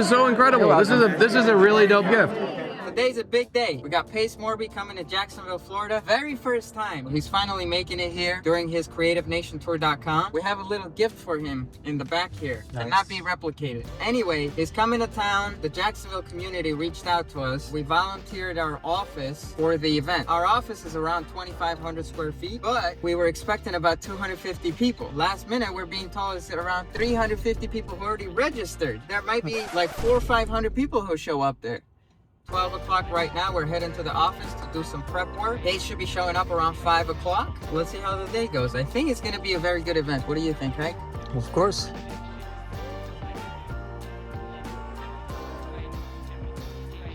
is so incredible. This is a really dope gift. Today's a big day. We got Pace Morby coming to Jacksonville, Florida. Very first time. He's finally making it here during his CreativeNationTour.com. We have a little gift for him in the back here. Nice. Cannot be replicated. Anyway, he's coming to town. The Jacksonville community reached out to us. We volunteered our office for the event. Our office is around 2,500 square feet, but we were expecting about 250 people. Last minute, we're being told it's around 350 people who already registered. There might be like 400 or 500 people who show up there. 12 o'clock right now. We're heading to the office to do some prep work. They should be showing up around 5 o'clock. Let's see how the day goes. I think it's going to be a very good event. What do you think, Hank? Of course.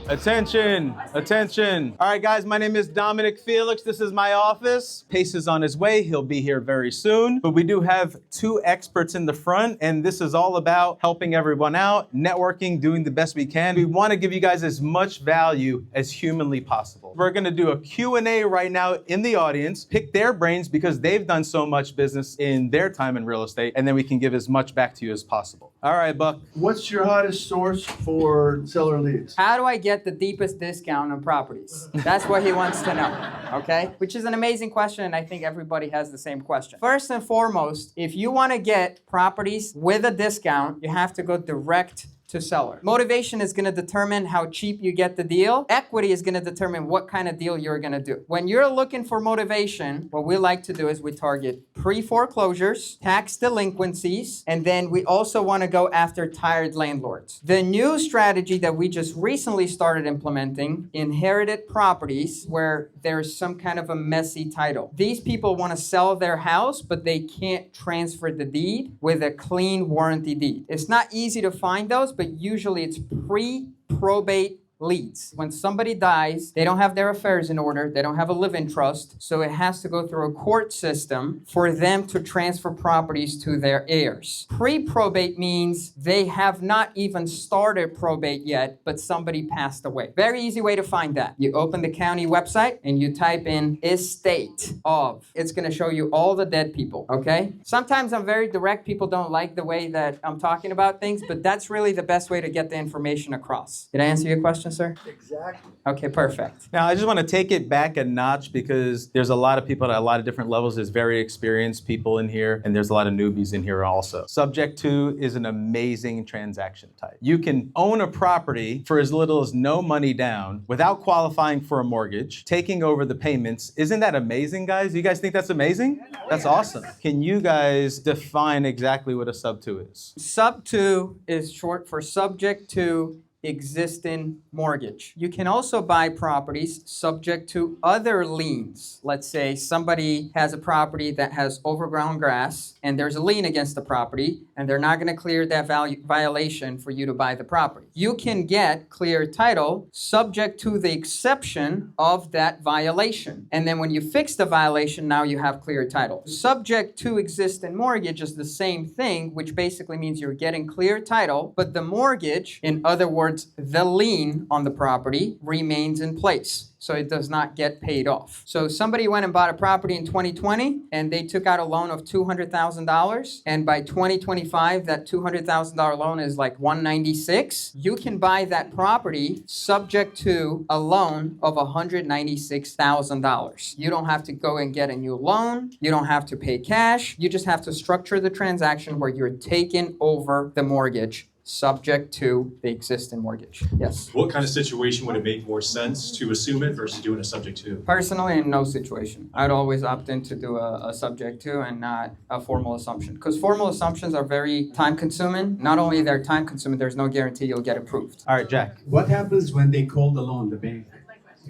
Attention, attention. All right, guys, my name is Dominic Felix. This is my office. Pace is on his way. He'll be here very soon. But we do have two experts in the front, and this is all about helping everyone out, networking, doing the best we can. We want to give you guys as much value as humanly possible. We're going to do a Q&A right now in the audience, pick their brains because they've done so much business in their time in real estate, and then we can give as much back to you as possible. All right, Buck. What's your hottest source for seller leads? How do I get the deepest discount on properties? That's what he wants to know, okay? Which is an amazing question, and I think everybody has the same question. First and foremost, if you want to get properties with a discount, you have to go direct to seller. Motivation is going to determine how cheap you get the deal. Equity is going to determine what kind of deal you're going to do. When you're looking for motivation, what we like to do is we target pre-foreclosures, tax delinquencies, and then we also want to go after tired landlords. The new strategy that we just recently started implementing, inherited properties, where there's some kind of a messy title. These people want to sell their house, but they can't transfer the deed with a clean warranty deed. It's not easy to find those, but usually it's pre-probate leads. When somebody dies, they don't have their affairs in order, they don't have a live-in trust, so it has to go through a court system for them to transfer properties to their heirs. Pre-probate means they have not even started probate yet, but somebody passed away. Very easy way to find that. You open the county website and you type in estate of. It's going to show you all the dead people, okay? Sometimes I'm very direct. People don't like the way that I'm talking about things, but that's really the best way to get the information across. Did I answer your question, sir? Exactly. Okay, perfect. Now, I just want to take it back a notch because there's a lot of people at a lot of different levels. There's very experienced people in here, and there's a lot of newbies in here also. Subject to is an amazing transaction type. You can own a property for as little as no money down without qualifying for a mortgage, taking over the payments. Isn't that amazing, guys? You guys think that's amazing? That's awesome. Can you guys define exactly what a sub-2 is? Sub-2 is short for subject to existing mortgage. You can also buy properties subject to other liens. Let's say somebody has a property that has overgrown grass and there's a lien against the property and they're not going to clear that violation for you to buy the property. You can get clear title subject to the exception of that violation. And then when you fix the violation, now you have clear title. Subject to existing mortgage is the same thing, which basically means you're getting clear title, but the mortgage, in other words, the lien on the property remains in place. So it does not get paid off. So somebody went and bought a property in 2020 and they took out a loan of $200,000. And by 2025, that $200,000 loan is like $196,000. You can buy that property subject to a loan of $196,000. You don't have to go and get a new loan. You don't have to pay cash. You just have to structure the transaction where you're taking over the mortgage subject to the existing mortgage. Yes. What kind of situation would it make more sense to assume it versus doing a subject to? Personally, in no situation. I'd always opt in to do a subject to and not a formal assumption. Because formal assumptions are very time consuming. Not only they're time consuming, there's no guarantee you'll get approved. All right, Jack. What happens when they call the loan, the bank?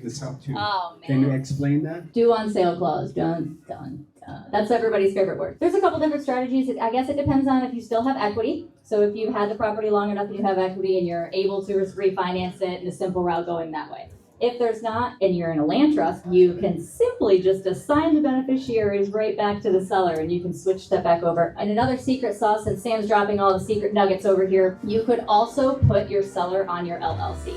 The sub-2. Oh, man. Can you explain that? Due on sale clause. Done. That's everybody's favorite word. There's a couple different strategies. I guess it depends on if you still have equity. So if you've had the property long enough and you have equity and you're able to refinance it in a simple route going that way. If there's not, and you're in a land trust, you can simply just assign the beneficiaries right back to the seller and you can switch that back over. And another secret sauce, since Sam's dropping all the secret nuggets over here, you could also put your seller on your LLC.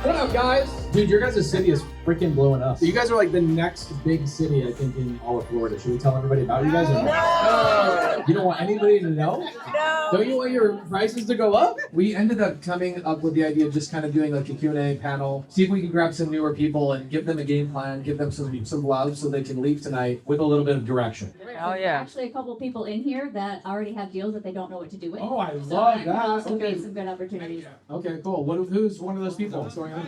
What up, guys? Dude, your guys' city is freaking blowing up. You guys are like the next big city, I think, in all of Florida. Should we tell everybody about you guys? Or no? You don't want anybody to know? No. Don't you want your prices to go up? We ended up coming up with the idea of just kind of doing like a Q&A panel, see if we can grab some newer people and give them a game plan, give them some love so they can leave tonight with a little bit of direction. Oh yeah. Actually, a couple people in here that already have deals that they don't know what to do with. Oh, I So love could that. also Okay. be some good opportunities. Okay, cool. Who's one of those people? What's going on?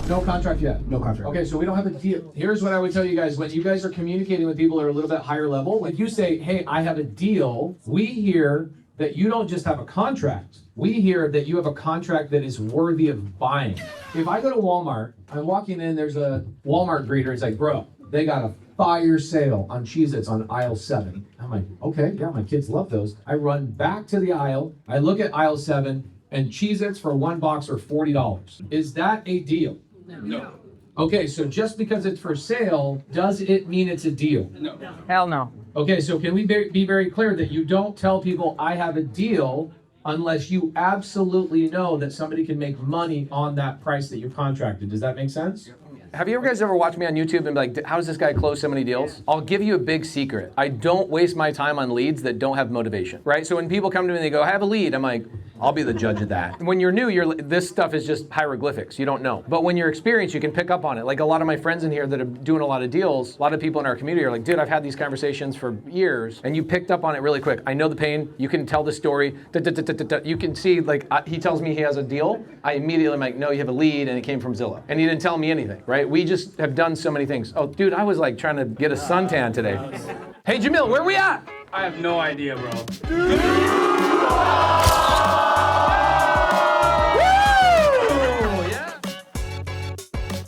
No contract yet. No contract. Okay, so we don't have a deal. Here's what I would tell you guys. When you guys are communicating with people who are a little bit higher level, when you say, hey, I have a deal, we hear that you don't just have a contract. We hear that you have a contract that is worthy of buying. If I go to Walmart, I'm walking in, there's a Walmart greeter, he's like, bro, they got a fire sale on Cheez-Its on aisle 7. I'm like, okay, yeah, my kids love those. I run back to the aisle, I look at aisle 7, and Cheez-Its for one box are $40. Is that a deal? No. Okay, so just because it's for sale, does it mean it's a deal? No. Hell no. Okay, so can we be very clear that you don't tell people I have a deal unless you absolutely know that somebody can make money on that price that you've contracted? Does that make sense? Have you guys ever watched me on YouTube and be like, how does this guy close so many deals? I'll give you a big secret. I don't waste my time on leads that don't have motivation, right? So when people come to me and they go, I have a lead, I'm like, I'll be the judge of that. When you're new, this stuff is just hieroglyphics. You don't know. But when you're experienced, you can pick up on it. Like a lot of my friends in here that are doing a lot of deals, a lot of people in our community are like, dude, I've had these conversations for years, and you picked up on it really quick. I know the pain. You can tell the story. You can see, like, he tells me he has a deal. I immediately am like, no, you have a lead, and it came from Zillow. And he didn't tell me anything, right? We just have done so many things. Oh, dude, I was like trying to get a suntan today. Hey, Jamil, where are we at? I have no idea, bro.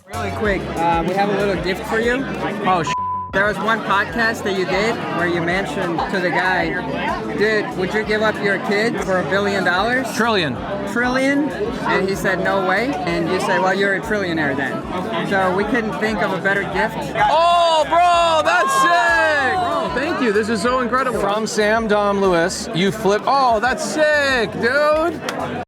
Really quick, we have a little gift for you. Oh, there was one podcast that you did where you mentioned to the guy, dude, would you give up your kid for $1 billion? Trillion. Trillion? And he said, no way. And you say, well, you're a trillionaire then. So we couldn't think of a better gift. Oh, bro, that's sick! Bro, thank you. This is so incredible. From Sam Dom Lewis, you flip. Oh, that's sick, dude.